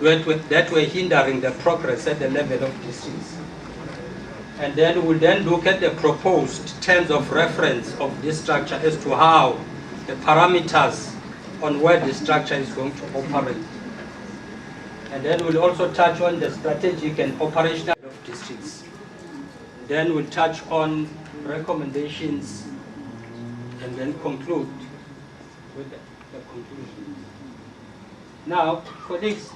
that were hindering the progress at the level of districts. And then we'll then look at the proposed terms of reference of this structure as to how the parameters on where the structure is going to operate. And then we'll also touch on the strategic and operational of districts. Then we'll touch on recommendations and then conclude with the conclusion. Now, colleagues,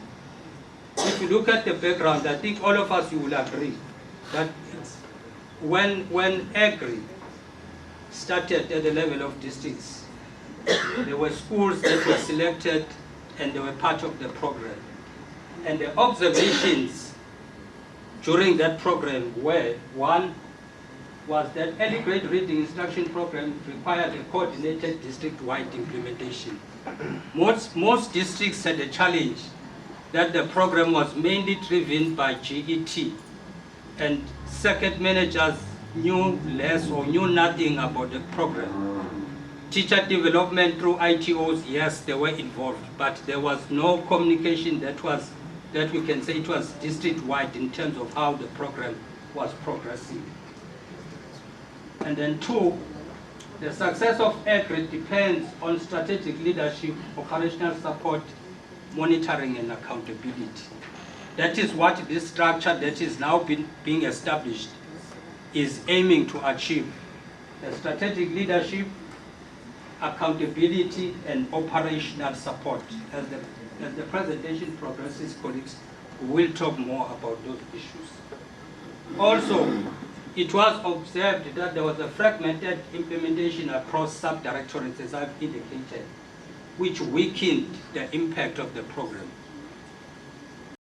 if you look at the background, I think all of us, you will agree that when EGRI started at the level of districts, there were schools that were selected and they were part of the program. And the observations during that program were, one, was that early grade reading instruction program required a coordinated district-wide implementation. Most districts had a challenge that the program was mainly driven by GET, and circuit managers knew less or knew nothing about the program. Teacher development through ITOs, yes, they were involved, but there was no communication that we can say it was district-wide in terms of how the program was progressing. And then two, the success of EGRI depends on strategic leadership, operational support, monitoring and accountability. That is what this structure that is now being established is aiming to achieve. The strategic leadership, accountability and operational support. As the presentation progresses, colleagues, we will talk more about those issues. Also, it was observed that there was a fragmented implementation across sub-directorates, as I've indicated, which weakened the impact of the program.